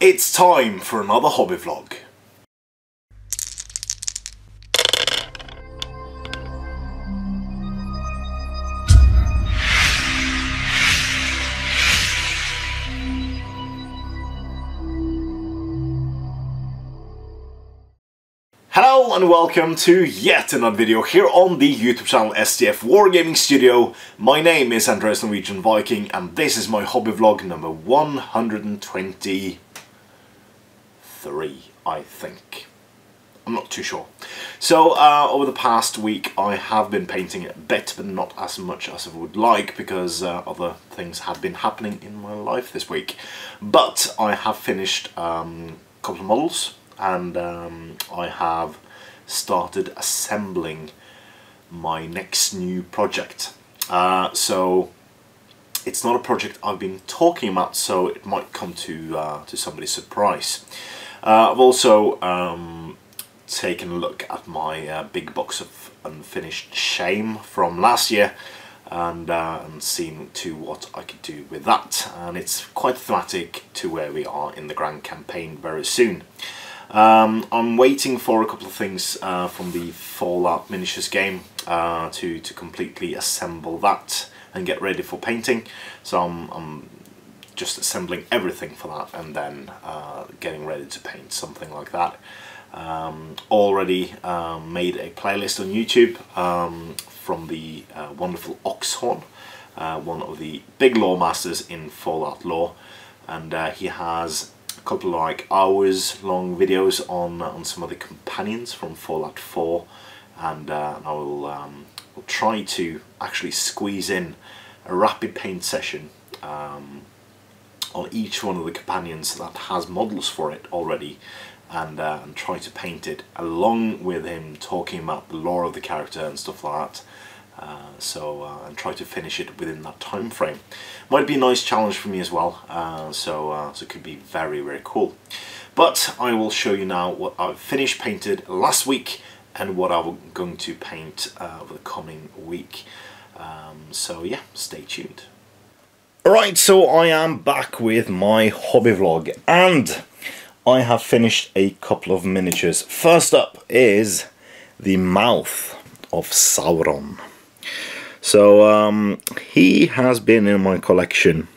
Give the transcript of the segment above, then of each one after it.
It's time for another hobby vlog. Hello and welcome to yet another video here on the YouTube channel STF Wargaming Studio. My name is Andreas, Norwegian Viking, and this is my hobby vlog number 123, I think. I'm not too sure. So over the past week I have been painting a bit, but not as much as I would like, because other things have been happening in my life this week. But I have finished a couple of models, and I have started assembling my next new project. So it's not a project I've been talking about, so it might come to somebody's surprise. I've also taken a look at my big box of unfinished shame from last year, and seen to what I could do with that, and it's quite thematic to where we are in the grand campaign very soon. I'm waiting for a couple of things from the Fallout miniatures game to completely assemble that and get ready for painting. So I'm just assembling everything for that, and then getting ready to paint something like that. Already made a playlist on YouTube from the wonderful Oxhorn, one of the big lore masters in Fallout lore, and he has a couple of like hours long videos on some of the companions from Fallout 4, and I will try to actually squeeze in a rapid paint session on each one of the companions that has models for it already, and try to paint it along with him talking about the lore of the character and stuff like that. And try to finish it within that time frame. Might be a nice challenge for me as well, so it could be very, very cool. But I will show you now what I've finished painted last week and what I'm going to paint over the coming week. So yeah, stay tuned. Alright, so I am back with my hobby vlog, and I have finished a couple of miniatures. First up is the mouth of Sauron. So he has been in my collection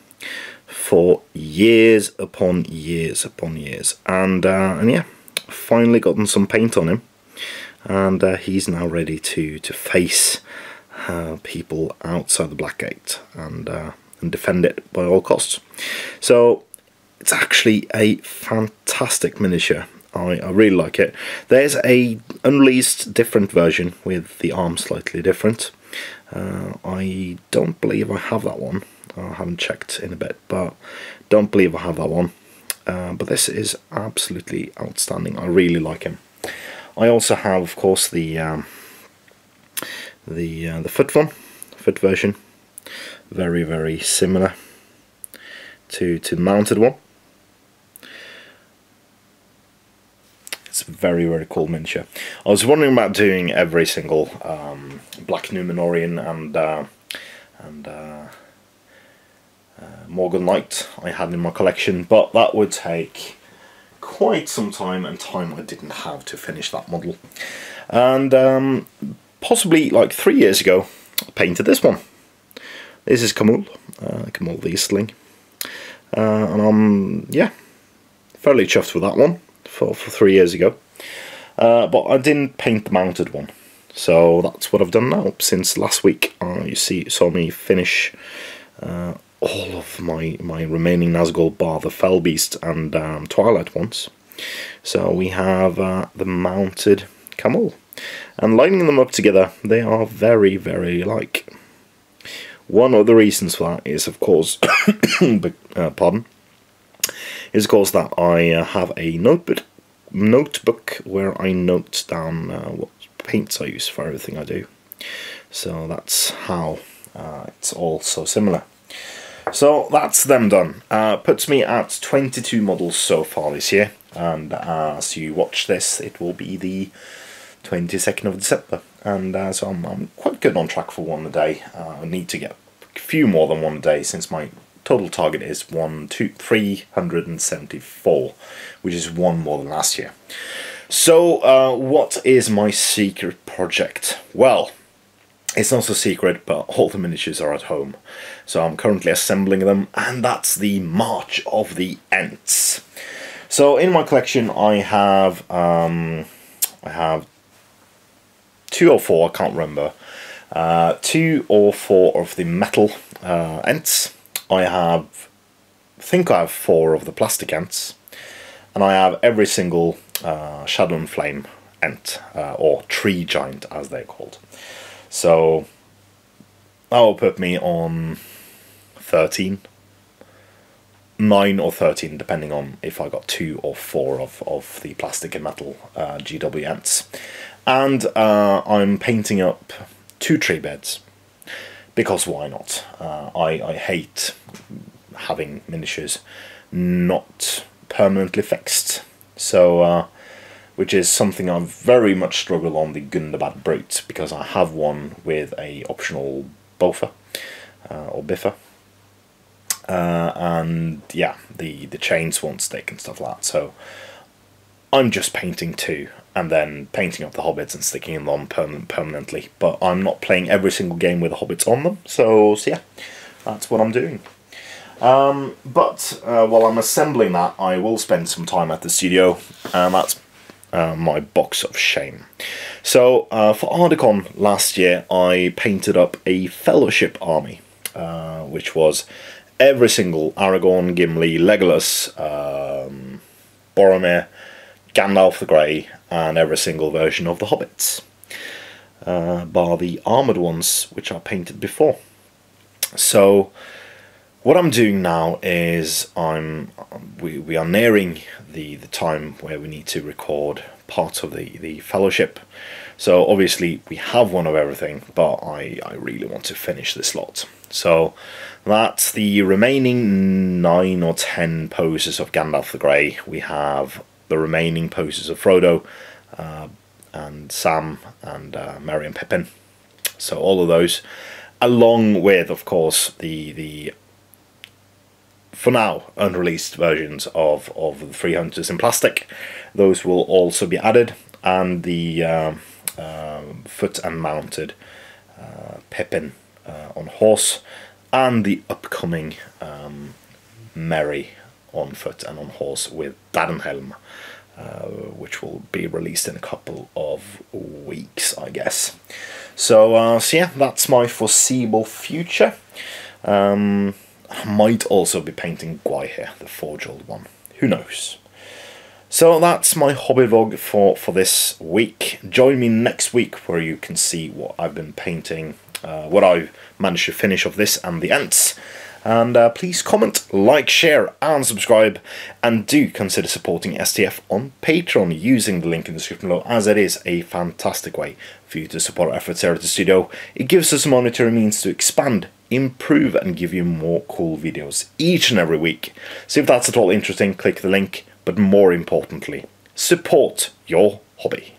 for years upon years upon years, and yeah, finally gotten some paint on him, and he's now ready to face people outside the Black Gate and defend it by all costs. So it's actually a fantastic miniature. I really like it. There's a unreleased different version with the arm slightly different. I don't believe I have that one. I haven't checked in a bit, but don't believe I have that one. But this is absolutely outstanding. I really like him. I also have, of course, the foot version. Very, very similar to the mounted one. It's a very, very cool miniature. I was wondering about doing every single Black Numenorian and Morgan Knight I had in my collection, but that would take quite some time, and time I didn't have to finish that model. And possibly like 3 years ago, I painted this one. This is Camul the Easterling, and I'm fairly chuffed with that one. For 3 years ago, but I didn't paint the mounted one, so that's what I've done now since last week. You saw me finish all of my remaining Nazgul bar the Fellbeast and Twilight ones. So we have the mounted Camul, and lining them up together, they are very, very alike. One of the reasons for that is, of course, pardon, is of course that I have a notebook where I note down what paints I use for everything I do. So that's how it's all so similar. So that's them done. Puts me at 22 models so far this year, and as you watch this, it will be the 22nd of December, and so I'm quite good on track for one a day. I need to get a few more than one a day, since my total target is 374, which is one more than last year. So what is my secret project? Well, it's not so secret, but all the miniatures are at home. So I'm currently assembling them, and that's the March of the Ents. So in my collection I have 2 or 4, I can't remember, 2 or 4 of the metal Ents. I think I have 4 of the plastic Ents, and I have every single Shadow and Flame Ent, or Tree Giant as they're called. So that will put me on 13, 9 or 13, depending on if I got 2 or 4 of the plastic and metal GW Ents. And I'm painting up 2 tree beds, because why not? I hate having miniatures not permanently fixed, so which is something I very much struggle on the Gundabad Brute, because I have one with a optional Bofa or Biffa, and yeah, the chains won't stick and stuff like that. So I'm just painting 2 and then painting up the hobbits and sticking them on permanently. But I'm not playing every single game with the hobbits on them, so yeah, that's what I'm doing. But while I'm assembling that, I will spend some time at the studio, and that's my box of shame. So for Ardacon last year, I painted up a Fellowship army, which was every single Aragorn, Gimli, Legolas, Boromir, Gandalf the Grey, and every single version of the hobbits, bar the armoured ones, which I painted before. So what I'm doing now is we are nearing the time where we need to record part of the Fellowship. So obviously we have one of everything, but I really want to finish this lot. So that's the remaining 9 or 10 poses of Gandalf the Grey. We have the remaining poses of Frodo, and Sam, and Merry and Pippin. So all of those, along with, of course, the for now unreleased versions of the 3 Hunters in plastic. Those will also be added, and the foot and mounted Pippin on horse, and the upcoming Merry on foot and on horse with Badenhelm, which will be released in a couple of weeks, I guess. So yeah, that's my foreseeable future. I might also be painting Gwaihir, the Forge-Old one. Who knows? So that's my hobby vlog for this week. Join me next week, where you can see what I've been painting, what I've managed to finish of this and the Ents. And please comment, like, share and subscribe, and do consider supporting STF on Patreon using the link in the description below, as it is a fantastic way for you to support our efforts here at the studio. It gives us a monetary means to expand, improve, and give you more cool videos each and every week. So if that's at all interesting, click the link, but more importantly, support your hobby.